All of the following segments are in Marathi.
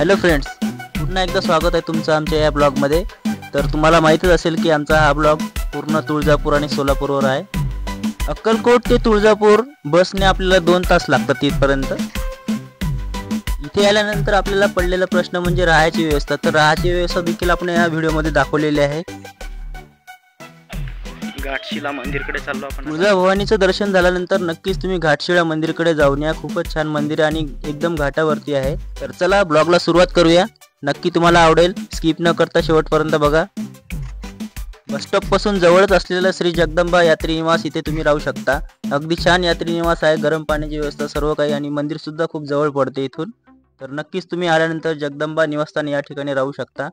हॅलो फ्रेंड्स, पुन्हा एकदा स्वागत आहे तुमचं आमच्या या ब्लॉगमध्ये। तर तुम्हाला माहितीच असेल की आमचा हा ब्लॉग पूर्ण तुळजापूर आणि सोलापूरवर आहे। अक्कलकोट ते तुळजापूर बसने आपल्याला 2 तास लागतात तिथपर्यंत। इथे आल्यानंतर आपल्याला पडलेला प्रश्न म्हणजे राहायची व्यवस्था। तर राहायची व्यवस्था देखील आपण या व्हिडिओमध्ये दाखवलेली आहे। घाटशिला मंदिरकडे चाललो आपण। तुळजाभवानीचं दर्शन झाल्यानंतर नक्कीच तुम्ही घाटशिला मंदिरकडे जाऊन या। खूपच छान मंदिर आणि एकदम घाटावरती आहे। तर चला ब्लॉगला सुरुवात करूया। नक्की तुम्हाला आवडेल, स्किप न करता शेवटपर्यंत बघा। बस स्टॉप पासून जवळच असलेला श्री जगदंबा यात्री निवास इथे तुम्ही राहू शकता। अगदी छान यात्री निवास आहे, गरम पाण्याची व्यवस्था सर्व काही, आणि मंदिर सुद्धा खूप जवळ पडते इथून। तर नक्कीच तुम्ही आल्यानंतर जगदंबा निवासस्थान या ठिकाणी राहू शकता।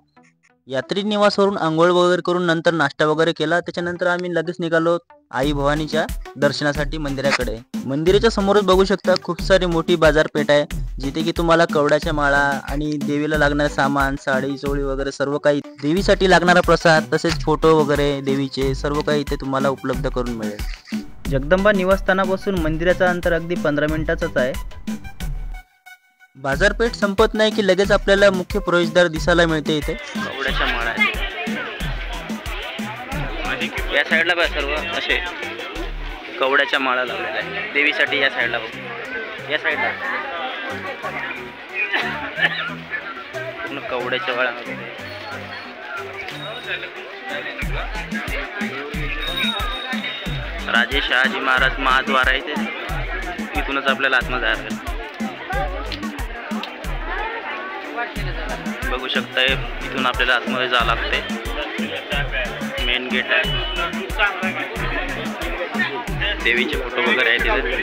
यात्री निवासवरून आंघोळ वगैरे करून नंतर नाश्ता वगैरे केला। त्याच्यानंतर आम्ही लगेच निघालो आई भवानीच्या दर्शनासाठी मंदिराकडे। मंदिराच्या समोरच बघू शकता खूप सारी मोठी बाजारपेठ आहे, जिथे की तुम्हाला कवड्याच्या माळा आणि देवीला लागणारे सामान, साडी चोळी वगैरे सर्व काही, देवीसाठी लागणारा प्रसाद, तसेच फोटो वगैरे देवीचे सर्व काही इथे तुम्हाला उपलब्ध करून मिळेल। जगदंबा निवासस्थानापासून मंदिराचा अंतर अगदी 15 मिनिटाचंच आहे। बाजारपेठ संपत नाही की लगेच आपल्याला मुख्य प्रवेशद्वार दिसायला मिळते। इथे कवड्याच्या माळा आहेत। या साईडला बघा सर्व असे कवड्याच्या माळा लावलेल्या आहेत देवीसाठी। या साईडला बघा, या साईडला पूर्ण कवड्याच्या माळा। राजे शहाजी महाराज महाद्वार आहे ते, इथूनच आपल्याला आतमध्ये जायचं। बघू शकता इथून आपल्याला आतमध्ये जावं लागते, मेन गेट आहे। देवीचे फोटो वगैरे आहेत तिथे।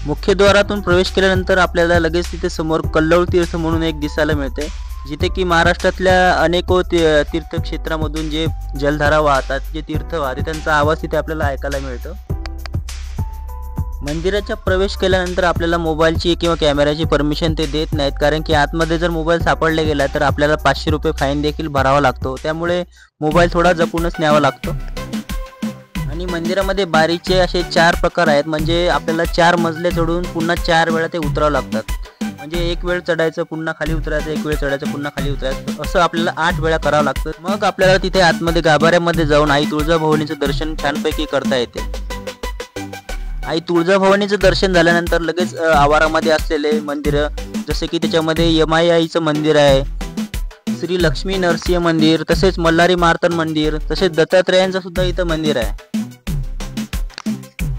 मुख्यद्वारातून प्रवेश केल्यानंतर आपल्याला लगेच तिथे समोर कल्लौळ तीर्थ म्हणून एक दिसायला मिळते, जिथे की महाराष्ट्रातल्या अनेको तीर्थक्षेत्रामधून जे जलधारा वाहतात, जे तीर्थ वाहते, त्यांचा आवाज तिथे आपल्याला ऐकायला मिळतो। मंदिराच्या प्रवेश केल्यानंतर आपल्याला मोबाईलची किंवा कॅमेऱ्याची परमिशन ते देत नाहीत, कारण की आतमध्ये जर मोबाईल सापडला गेला तर आपल्याला 500 रुपये फाईन देखील भरावा लागतो। त्यामुळे मोबाईल थोडा जपूनच न्यावा लागतो। आणि मंदिरामध्ये बारीचे असे 4 प्रकार आहेत, म्हणजे आपल्याला 4 मजले चढून पुन्हा 4 वेळा ते उतरावं लागतात। म्हणजे एक वेळ चढायचं पुन्हा खाली उतरायचं, एक वेळ चढायचं पुन्हा खाली उतरायचं, असं आपल्याला 8 वेळा करावं लागतं। मग आपल्याला तिथे आतमध्ये गाभाऱ्यामध्ये जाऊन आई तुळजाभवानीचं दर्शन छानपैकी करता येते। आई तुळजाभवानीचं दर्शन झाल्यानंतर लगेच आवारामध्ये असलेले मंदिर, जसे की त्याच्यामध्ये यमाई आईचं मंदिर आहे, श्री लक्ष्मी नरसिंह मंदिर, तसेच मल्हारी मार्तंड मंदिर, तसेच दत्तात्रेयांचं सुद्धा इथं मंदिर आहे।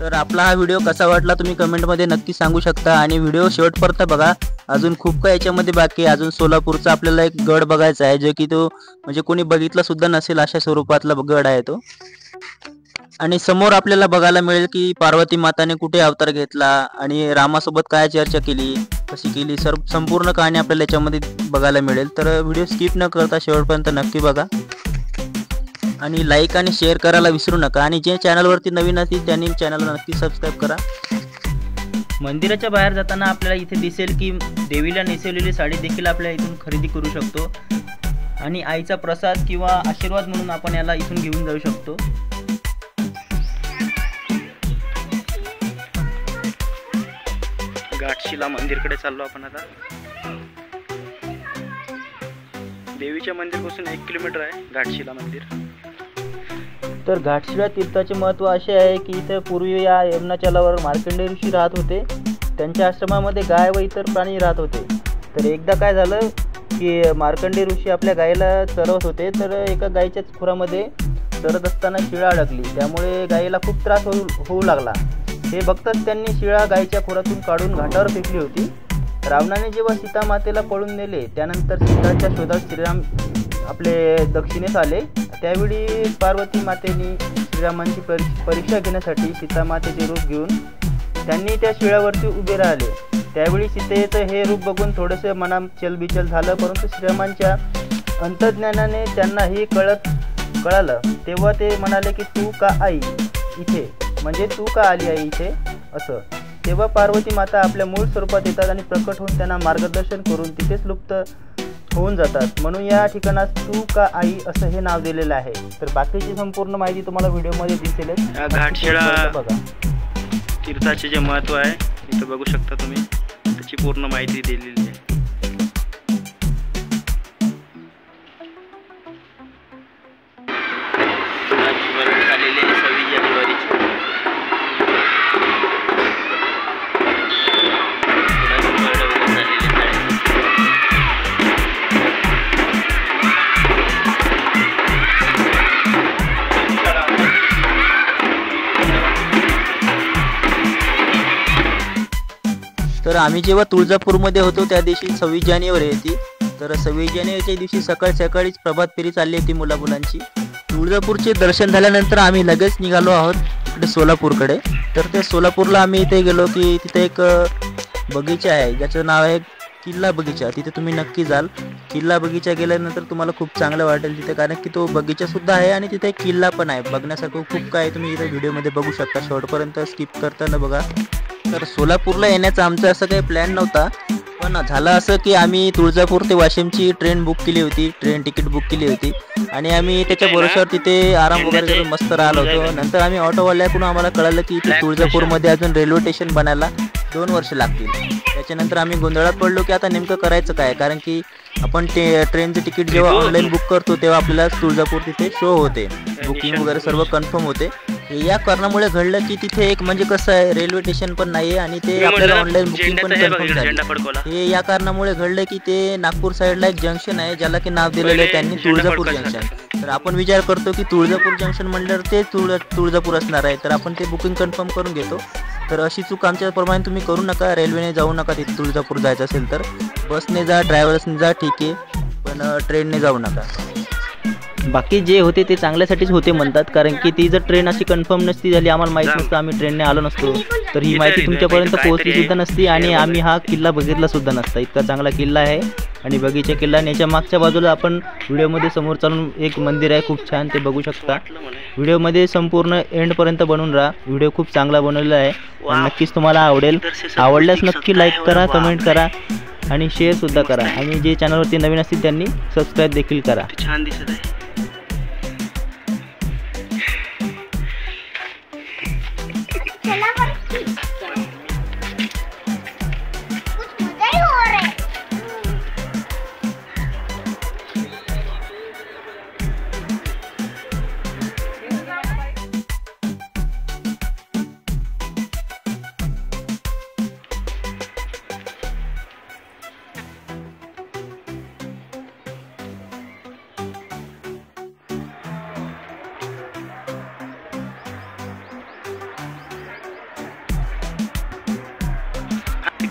तर आपला हा व्हिडिओ कसा वाटला तुम्ही कमेंटमध्ये नक्की सांगू शकता, आणि व्हिडिओ शेवटपर्यंत बघा। अजून खूप काही याच्यामध्ये बाकी आहे। अजून सोलापूरचा आपल्याला एक गड बघायचा आहे, जो की तो म्हणजे कोणी बघितला सुद्धा नसेल अशा स्वरूपातला गड आहे तो। आणि समोर आपल्याला बघायला मिळेल की पार्वती माताने कुठे अवतार घेतला आणि रामासोबत काय चर्चा केली, कशी केली, संपूर्ण कहाणी आपल्याला याच्यामध्ये बघायला मिळेल। तर व्हिडिओ स्किप न करता शेवटपर्यंत नक्की बघा, आणि लाईक आणि शेअर करायला विसरू नका। आणि जे चॅनलवरती नवीन असतील त्यांनी चॅनलला नक्की सबस्क्राईब करा। मंदिराच्या बाहेर जाताना आपल्याला इथे दिसेल की देवीला नेसवलेली साडी देखील आपल्याला इथून खरेदी करू शकतो, आणि आईचा प्रसाद किंवा आशीर्वाद म्हणून आपण याला इथून घेऊन जाऊ शकतो। घाटशिला मंदिरकडे चाललो आपण आता। देवीच्या मंदिरपासून 1 किलोमीटर आहे घाटशिला मंदिर। तर घाटशिला तीर्थाचे महत्त्व असे आहे की इथे पूर्वी या यमुनाचलावर मार्कंडेय ऋषी राहत होते। त्यांच्या आश्रमामध्ये गाय व इतर प्राणी राहत होते। तर एकदा काय झालं की मार्कंडेय ऋषी आपल्या गायीला चरवत होते, तर एका गायीच्याच खुरामध्ये चरत असताना शिळा अडकली, त्यामुळे गायीला खूप त्रास होऊ लागला। हे बघताच त्यांनी शिळा गायीच्या खोरातून काढून घाटावर फेकली होती। रावणाने जेव्हा सीता मातेला पळून नेले, त्यानंतर सीताच्या शोधात श्रीराम आपले दक्षिणेस आले। त्यावेळी पार्वती मातेने श्रीरामांची परीक्षा घेण्यासाठी सीता मातेचे रूप घेऊन त्यांनी त्या शिळ्यावरती उभे राहिले। त्यावेळी सीतेचं हे रूप बघून थोडेसे मनात चलबिचल झालं, परंतु श्रीरामांच्या अंतर्ज्ञानाने त्यांना हे कळालं। तेव्हा ते म्हणाले की तू का आई इथे, म्हणजे तू का आली आई इथे असं। तेव्हा पार्वती माता आपल्या मूळ स्वरूपात येतात आणि प्रकट होऊन त्यांना मार्गदर्शन करून तिथेच लुप्त होऊन जातात, म्हणून या ठिकाणास तू का आई असं हे नाव दिलेलं आहे। तर बाकीची संपूर्ण माहिती तुम्हाला व्हिडिओमध्ये दिसेल। घाटशिळा बघा। तीर्थाचे जे महत्त्व आहे इथं बघू शकता तुम्ही, त्याची पूर्ण माहिती दिलेली आहे. झालेली आहे 26 जानेवारीची. तर आम्ही जेव्हा तुळजापूरमध्ये होतो त्या दिवशी 26 जानेवारी होती. तर 26 जानेवारीच्या दिवशी सकाळीच प्रभात फेरी चालली होती मुलांची. तुळजापूरचे दर्शन झाल्यानंतर आम्ही लगेच निघालो आहोत इकडे सोलापूरकडे. तर त्या सोलापूरला आम्ही इथे गेलो की तिथे एक बगीचा आहे ज्याचं नाव आहे किल्ला बगीचा. तिथे तुम्ही नक्की जाल. किल्ला बगीचा गेल्यानंतर तुम्हाला खूप चांगलं वाटेल तिथे, कारण की तो बगीचा सुद्धा आहे आणि तिथे एक किल्ला पण आहे. बघण्यासारखं खूप काय तुम्ही इथे व्हिडिओमध्ये बघू शकता, शेवटपर्यंत स्किप करताना बघा. तर सोलापूरला येण्याचा आमचा असं काही प्लॅन नव्हता, पण झालं असं की आम्ही तुळजापूर ते वाशिमची ट्रेन बुक केली होती, ट्रेन तिकीट बुक केली होती आणि आम्ही त्याच्या भरोश्यावर तिथे आराम वगैरे करून मस्त राहिलो होतो. नंतर आम्ही ऑटोवाल्याकडून आम्हाला कळलं की इथे तुळजापूरमध्ये अजून रेल्वे स्टेशन बनायला 2 वर्ष लागतील. त्याच्यानंतर आम्ही गोंधळात पडलो की आता नेमकं करायचं काय, कारण की आपण ट्रेनचं तिकीट जेव्हा ऑनलाईन बुक करतो तेव्हा आपल्याला तुळजापूर तिथे शो होते, बुकिंग वगैरे सर्व कन्फर्म होते. या कारणामुळे घडलं की तिथे एक म्हणजे कसं आहे रेल्वे स्टेशन पण नाही आणि ते आपल्याला ऑनलाईन बुकिंग पण कन्फर्म झाली. हे या कारणामुळे घडलं की ते नागपूर साईडला एक जंक्शन आहे ज्याला की नाव दिलेलं आहे त्यांनी तुळजापूर जंक्शन. तर आपण विचार करतो की तुळजापूर जंक्शन म्हणल्यावर ते तुळजापूर असणार आहे, तर आपण ते बुकिंग कन्फर्म करून घेतो. तर अशी चूक आमच्याप्रमाणे तुम्ही करू नका, रेल्वेने जाऊ नका. तिथे तुळजापूर जायचं असेल तर बसने जा, ट्रॅव्हल्सने जा ठीक आहे, पण ट्रेनने जाऊ नका. बाकी जे होते ते चांगल्यासाठीच होते म्हणतात, कारण की ती जर ट्रेन अशी कन्फर्म नसती झाली, आम्हाला माहीत नसतं, आम्ही ट्रेनने आलो नसतो, तर ही माहिती तुमच्यापर्यंत पोहोचली सुद्धा नसती आणि आम्ही हा किल्ला बघितला सुद्धा नसता. इतका चांगला किल्ला आहे आणि बगीचा किल्ला. आणि याच्या मागच्या बाजूला आपण व्हिडिओमध्ये समोर चालून एक मंदिर आहे खूप छान, ते बघू शकता. व्हिडिओमध्ये संपूर्ण एंडपर्यंत बनवून राहा. व्हिडिओ खूप चांगला बनवलेला आहे, नक्कीच तुम्हाला आवडेल. आवडल्यास नक्की लाईक करा, कमेंट करा आणि शेअर सुद्धा करा. आणि जे चॅनलवरती नवीन असतील त्यांनी सबस्क्राईब देखील करा. छान दिसत आहे.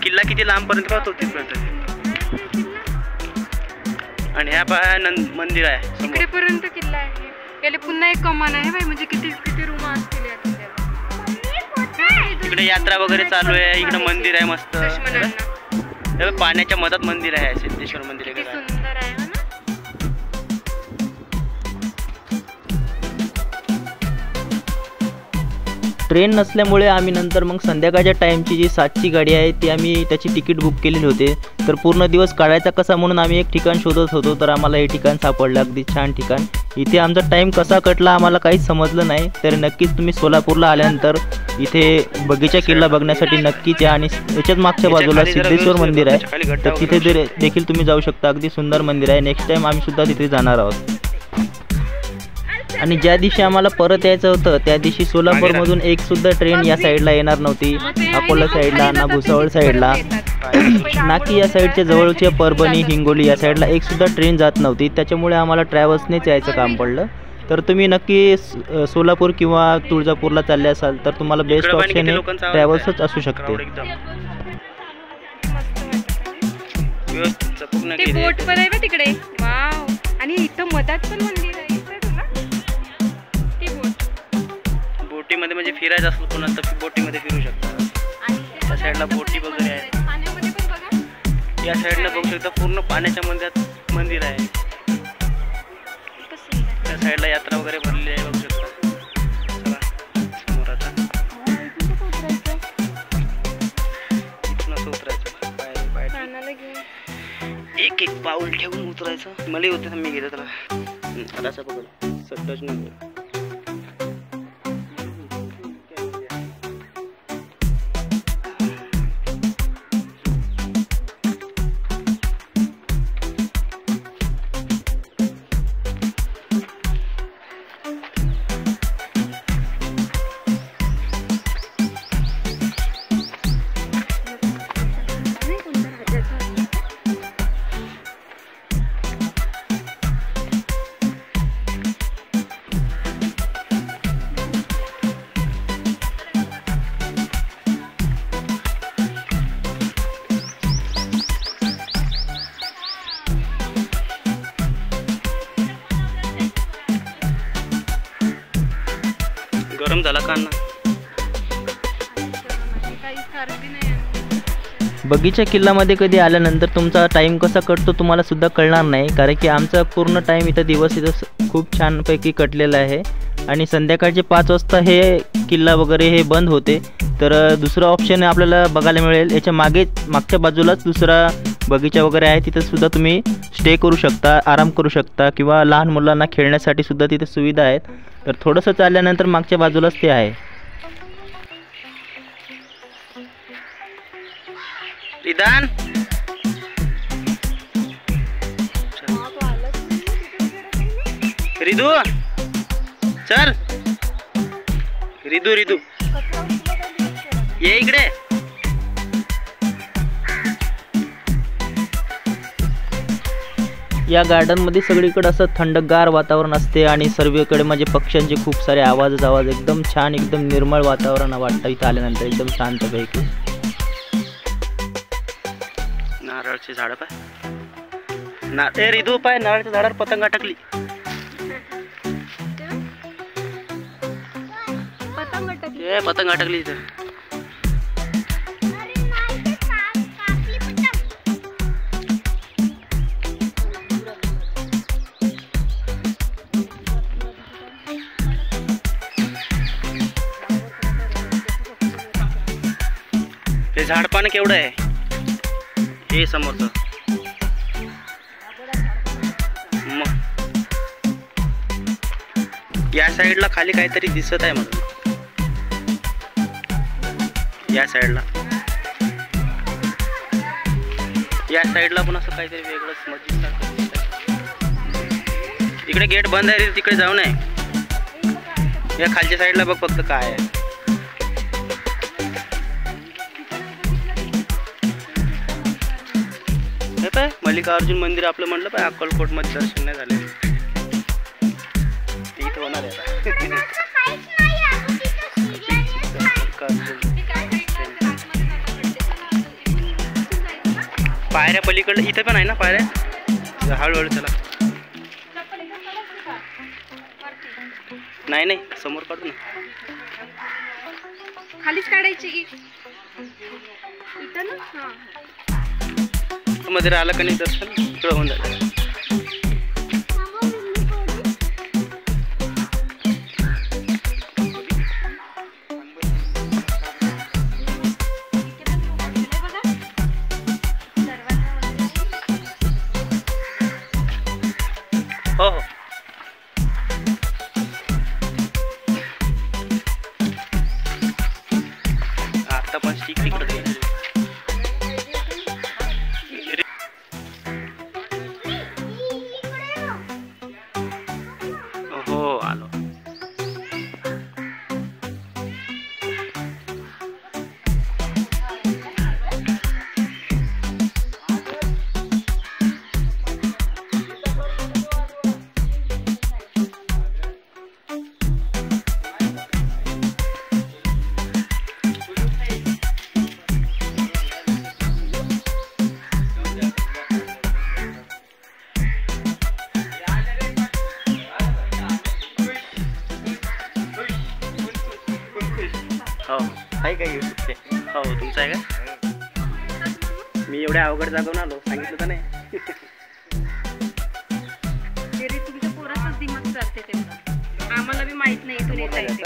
किल्ला किती लांबपर्यंत पाहतो तिथपर्यंत. आणि ह्या पाय मंदिर आहे तिकडेपर्यंत किल्ला आहे. याला पुन्हा एक कमान आहे बाई, म्हणजे किती किती रूम असतील या किल्ल्याला. इकडे यात्रा वगैरे चालू आहे. इकडे मंदिर आहे मस्त, पाण्याच्या मधात मंदिर आहे, सिद्धेश्वर मंदिर आहे. सुंदर आहे ना. ट्रेन नसल्यामुळे आम्ही नंतर मग संध्याकाळच्या टाईमची जी 7ची गाडी आहे ती आम्ही त्याची तिकीट बुक केलेली होते. तर पूर्ण दिवस काढायचा कसा म्हणून आम्ही एक ठिकाण शोधत होतो, तर आम्हाला हे ठिकाण सापडलं, अगदी छान ठिकाण. इथे आमचा टाईम कसा कटला आम्हाला काहीच समजलं नाही. तर नक्कीच तुम्ही सोलापूरला आल्यानंतर इथे बगीचा किल्ला बघण्यासाठी नक्कीच या. आणि याच्याच मागच्या बाजूला सिद्धेश्वर मंदिर आहे, तर तिथे देखील तुम्ही जाऊ शकता. अगदी सुंदर मंदिर आहे. नेक्स्ट टाईम आम्ही सुद्धा तिथे जाणार आहोत. आणि ज्या दिवशी आम्हाला परत यायचं होतं त्या दिवशी सोलापूरमधून एक सुद्धा ट्रेन या साईडला येणार नव्हती, अकोला साईडला ना भुसावळ साईडला ना की या साईडच्या जवळच्या परभणी हिंगोली या साईडला एक सुद्धा ट्रेन जात नव्हती. त्याच्यामुळे आम्हाला ट्रॅव्हल्सनेच यायचं काम पडलं. तर तुम्ही नक्की सोलापूर किंवा तुळजापूरला चालले असाल तर तुम्हाला बेस्ट ऑप्शन हे ट्रॅव्हल्सच असू शकते. ते बोट पण आहे तिकडे. वाव. आणि इथं मधात पण मंदिर आहे. बोटीमध्ये म्हणजे फिरायचं असलं कोणाला तर बोटीमध्ये फिरू शकता. त्या साईडला बोटी वगैरे आहे. या साईडला बघू शकता पूर्ण पाण्याच्या मध्यात मंदिर आहे. त्या साईडला यात्रा वगैरे भरलेली आहे बघू शकता. चला समोर आता इथून उतरायचं, एक एक पाऊल ठेवून उतरायचं. मला होते मी गेलो त्याला असं बघ सट्टच नाही. झाला का अण्णा? काही खरं बी नाही आहे. बगीचा किल्लामध्ये कधी आल्यानंतर तुमचा टाईम कसा कटतो तुम्हाला सुद्धा कळणार नाही, कारण की आमचा पूर्ण टाईम इथं दिवस इथं खूप छानपैकी कटलेला आहे. आणि संध्याकाळचे 5 वाजता हे किल्ला वगैरे हे बंद होते. तर दुसरं ऑप्शन आपल्याला बघायला मिळेल, याच्या मागच्या बाजूलाच दुसरा बगीचा वगैरे आहे, तिथं सुद्धा तुम्ही स्टे करू शकता, आराम करू शकता, किंवा लहान मुलांना खेळण्यासाठी सुद्धा तिथे सुविधा आहेत. तर थोडंसं चालल्यानंतर मागच्या बाजूलाच ते आहे. रिदान रिदू चल, रिदू रिदू ये इकडे. या गार्डनमध्ये सगळीकडे असं थंडगार वातावरण असते आणि सर्वीकडे म्हणजे पक्ष्यांचे खूप सारे आवाज एकदम छान, एकदम निर्मळ वातावरण वाटतं इथं आल्यानंतर, एकदम शांतपैकी. नारळाची झाडं पाय, ए रिदू पाय, नारळाच्या झाडावर पतंग अटकली. पतंग अटकली इथं. हे झाड पानं केवढं आहे हे समोरचं. मग या साईडला खाली काहीतरी दिसत आहे मला, या साईडला पण असं काहीतरी वेगळंच मस्जिद सारखं दिसतंय. इकडे गेट बंद आहे रे, तिकडे जाऊ नये. या खालच्या साईडला बघ फक्त काय आहे. हे पाय मल्लिकार्जुन मंदिर आपलं म्हणलं पाय, अक्कलकोट मध्ये दर्शन नाही झाले, इथं होणार आहे आता. पायऱ्या पलीकडे इथे पण आहे ना पायऱ्या, हळूहळू चला. नाही नाही समोर काढू ना, खालीच काढायची इथं ना. मध्ये आलं का नाही दर्शन इकडं होऊन जातं. हो हो आता पण स्टिक तिकडे. हो आलो. हो आहे का यूट्यूब ते? हो तुमचं आहे का? मी एवढ्या अवघड जागून आलो, सांगितलं तर नाही. तुमच्या पोराचाच दिमाग चालते तेवढं, आम्हाला बी माहित नाही इथून येता येते.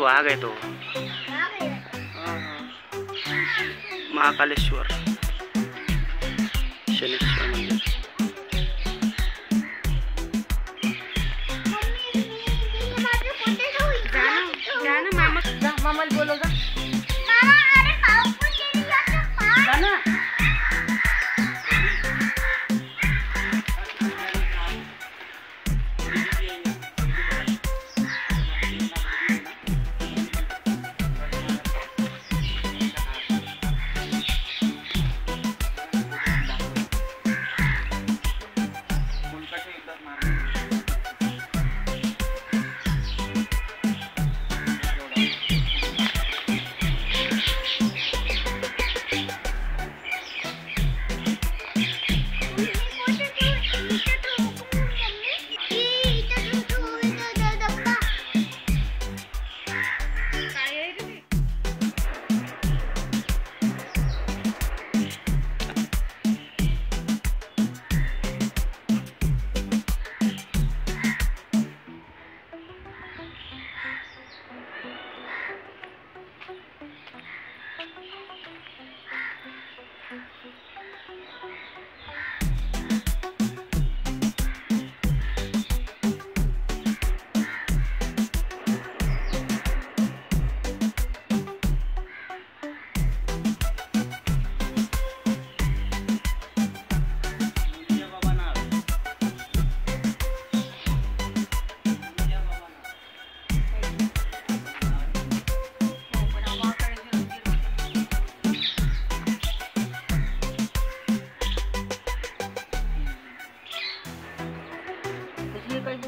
वाघ आहे तो. महाकालेश्वर शनेश्वर मंदिर. मामाला बोलव जा.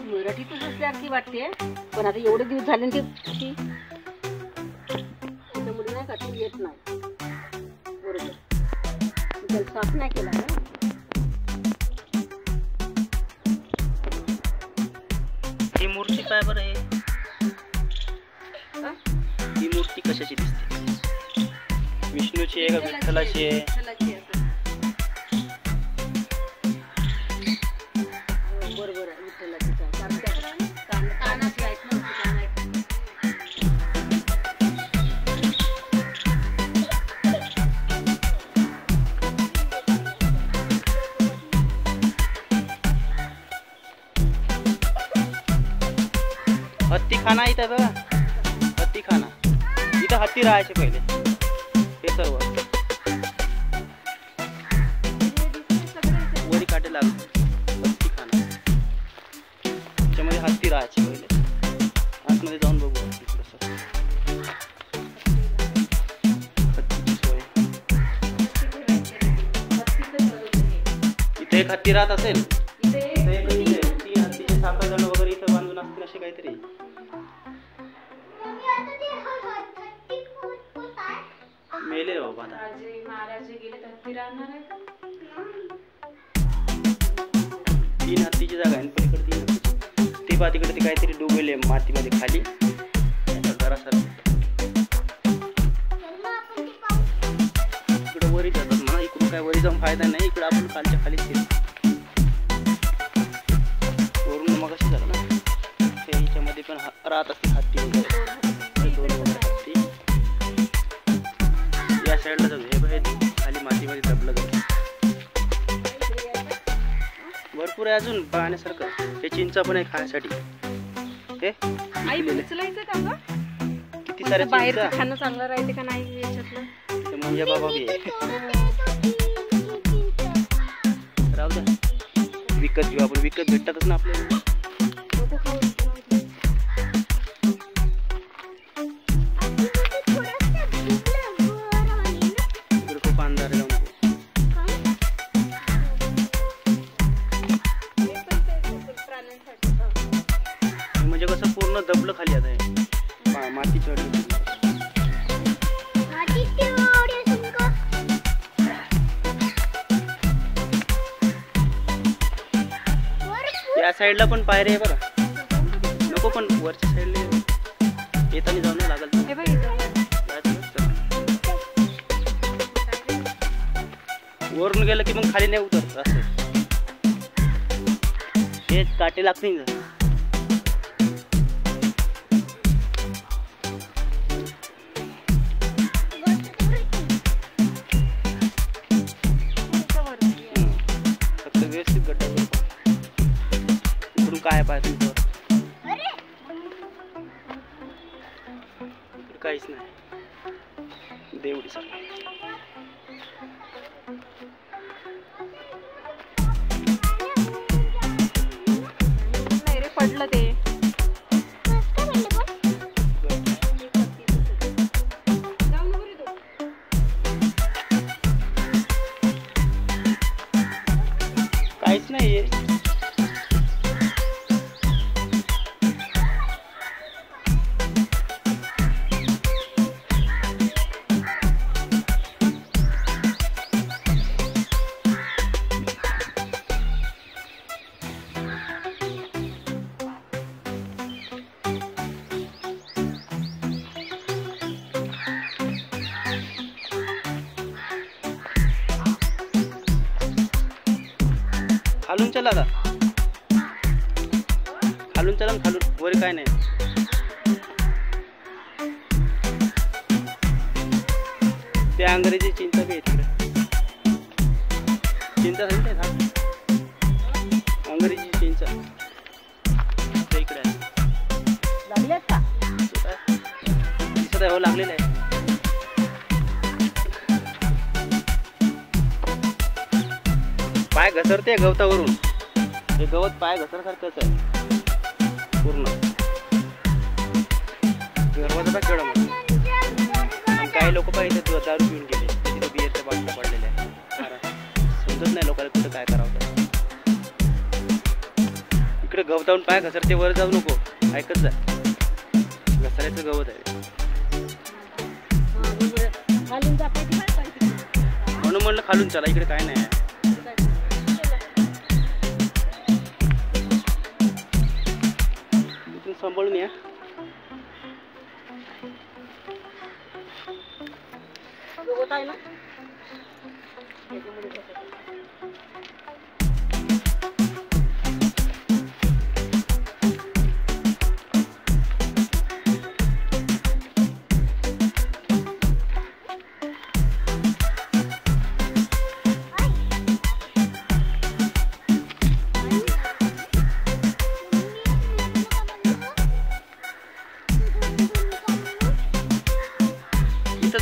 मराठीतच वाटते, पण आता एवढे दिवस झाले ते त्यामुळे नाही का ती येत नाही बरोबर. त्याला साफ नाही केला ना. ही मूर्ती काय बरं आहे? ही मूर्ती कशाची दिसते? विष्णूची आहे का विठ्ठलाची आहे? बरोबर आहे, विठ्ठलाची. कानाची आहेत ना. हत्तीखाना इथं बघा, हत्तीखाना. इथं हत्ती राहायचे पहिले. हे सर्व वरी काटे लागले. हत्तीखाना, त्याच्यामध्ये हत्ती राहायचे पहिले. आतमध्ये जाऊन बघू थोडंसं. हत्तीची सोय. इथे एक हत्ती राहत असेल. तीन हत्तीचे साखळदंड वगैरे इथं बांधून असतील असे काहीतरी. मेले बाबा आता. तीन हत्तीची जागा आहे पलीकडे. तीन हत्तीची ती पहा तिकडे. ते काहीतरी डुबेले मातीमध्ये खाली घरासारखं. इकडे वरी जातात म्हणा. इकडून काय वरी जाऊन फायदा नाही. इकडे आपण खालच्या खालीच केलं. वरून मग अशी झालं ना. ते ह्याच्यामध्ये पण राहत असते हत्ती वगैरे. दोन वगैरे हत्ती या साईडला जाऊ. हे बाहेर खाली मातीमध्ये दबलं जातं. भरपूर आहे अजून पाहण्यासारखं. हे चिंचा पण आहे खाण्यासाठी. हे किती सारे बाहेर खाणं चांगलं राहते का नाही याच्यातलं. म्हणजे बाबा बी आहे. राहू द्या, विकत घेऊ आपण. विकत भेटतातच ना आपल्याला. खूप अंधार आहे. म्हणजे कसं पूर्ण दबलं खाली आता आहे. माती चढली. या साईडला पण पायरी आहे बरं. नको पण वरच्या साईडला येताना जाऊन लागल. वरून गेलं की मग खाली नाही उतरत असं. हे काटे लागतील. नाही आहे. खालून चला आता, खालून चला, खालून वर काय नाही. ते अंग्रेजी चिंच बी आहे तिकडे. चिंच आहे झाड, अंग्रेजी चिंच ते इकडे आहे. लागले का? दिसत आहे, हो लागलेलं आहे. पाय घसरते गवतावरून. हे गवत पाय घसरसारखंच आहे पूर्ण. दरवाजा पाय केवढा मोठा. आणि काही लोक पाहिजे दारू पिऊन गेले, तिथे बियरच्या बाटल्या पडलेल्या आहे. समजत नाही लोकांना कुठं काय करावं. इकडे गवतावरून पाय घसरते, वर जाऊ नको, ऐकत जा. घसरायचं गवत आहे खालून जा पाहिजे काय पाहिजे. म्हणून म्हणलं खालून चला, इकडे काय नाही आहे. सांभाळून या. गवत आहे ना.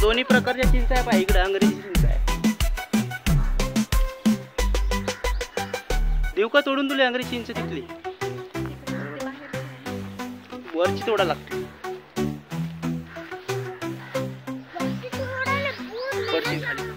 दोन्ही प्रकारच्या चिंच आहे पाय. इकडे अंग्रेजी चिंच आहे. देऊ का तोडून तुला अंग्रेजी चिंच तिथली? वरची तोडा लागते. वरची खाली.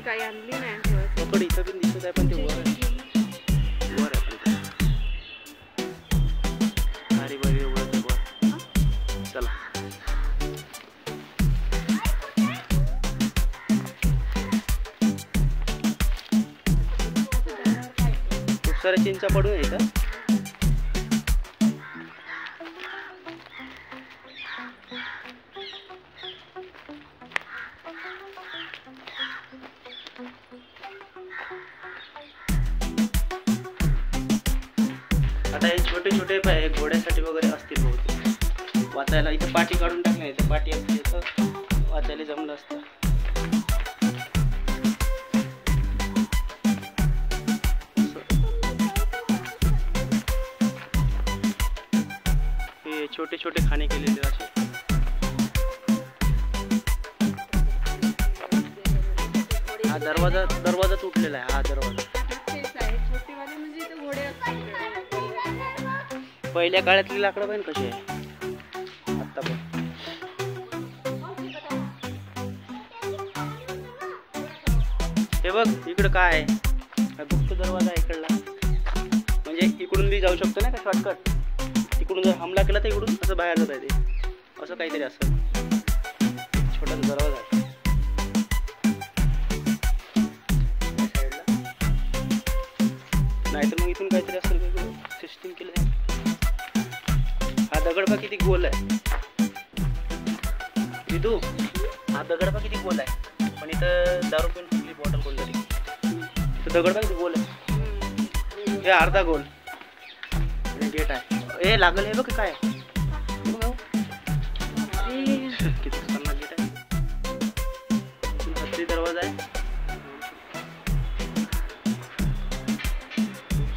काही आणली नाही. पकड इथं पण दिसत आहे, पण ते वर आहे. वर आहे पण अरे बाई वर. चला खूप साऱ्या चिंचा पडून आहे का? आता हे छोटे छोटे पाय घोड्यासाठी वगैरे असतील बहुतेक. वाचायला इथं पाटी काढून टाकल्या, इथं पाटी असते, इथं वाचायला जमलं असतं. हे छोटे छोटे खाणे केलेले असे. हा दरवाजा तुटलेला आहे. हा दरवाजा पहिल्या काळातली लाकडं पण कशी आहे आता पण. हे बघ इकडं काय आहे, गुप्त दरवाजा आहे इकडला. म्हणजे इकडून बी जाऊ शकतो ना का शॉर्टकट. इकडून जर हमला केला तर इकडून असं बाहेर जाता येते, असं काहीतरी असं छोटासा दरवाजा आहे. नाहीतर मग इथून काहीतरी असेल वेगळं सिस्टीम केलं आहे. हा दगड पा किती गोल आहे विदू. हा दगड पा किती गोल आहे, पण इथं दारू पिऊन फुटली बॉटल कोणतरी. इथं दगड पा किती गोल आहे. हे अर्धा गोल गेट आहे. ए लागल हे बघ काय किती खतरनाक गेट आहे. हत्ती दरवाजा आहे.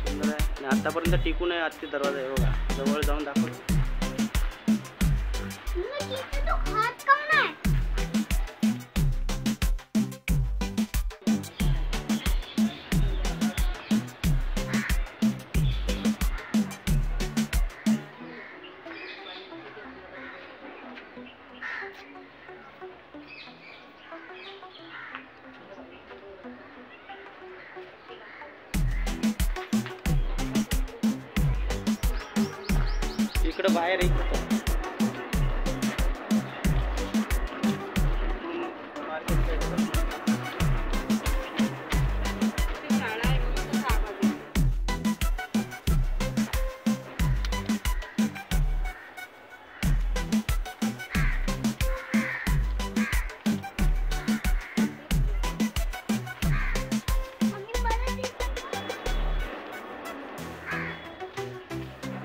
सुंदर आहे आणि आतापर्यंत टिकून आहे. हत्ती दरवाजा आहे बघा. जवळ जाऊन दाखवतो. इकडं बाहेर एक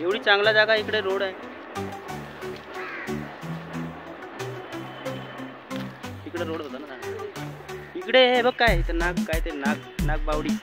एवढी चांगला जागा. इकडे रोड आहे. इकडे रोड होता ना. इकडे हे बघ काय ते नाग काय ते नाग बावडी.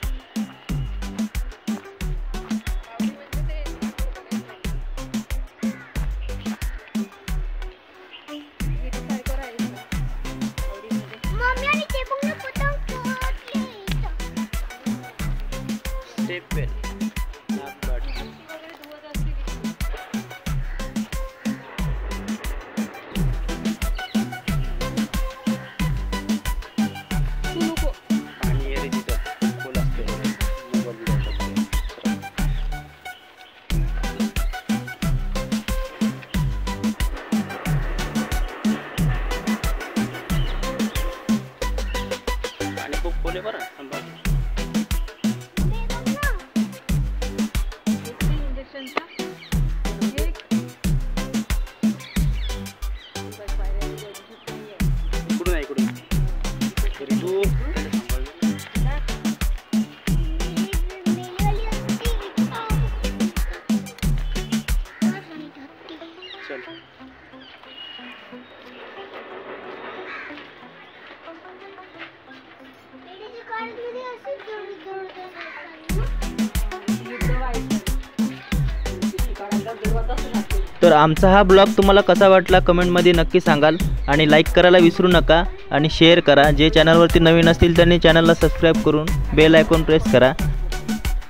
तर आमचा हा ब्लॉग तुम्हाला कसा वाटला कमेंटमध्ये नक्की सांगाल आणि लाईक करायला विसरू नका आणि शेअर करा. जे चॅनलवरती नवीन असतील त्यांनी चॅनलला सबस्क्राईब करून बेल आयकॉन प्रेस करा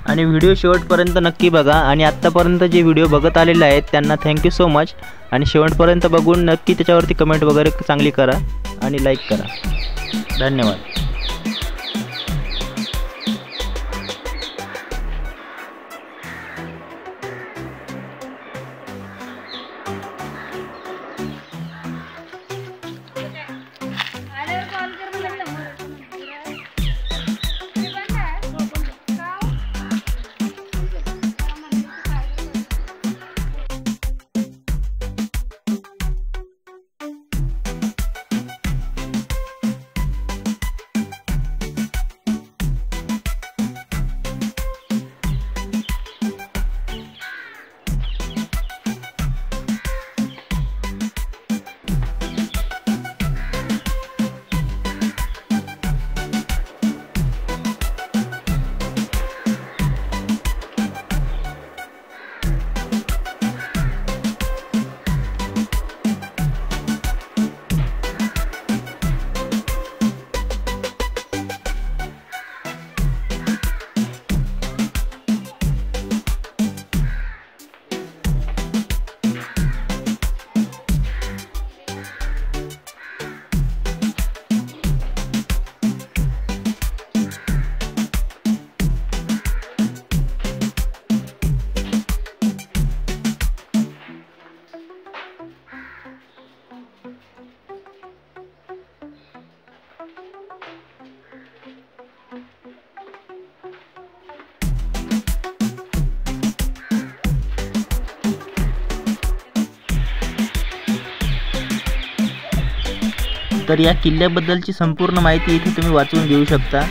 आणि व्हिडिओ शेवटपर्यंत नक्की बघा. आणि आत्तापर्यंत जे व्हिडिओ बघत आलेले आहेत त्यांना थँक्यू सो मच. आणि शेवटपर्यंत बघून नक्की त्याच्यावरती कमेंट वगैरे चांगली करा आणि लाईक करा. धन्यवाद. तर या किल्ल्याबद्दलची संपूर्ण माहिती इथे तुम्ही वाचून घेऊ शकता.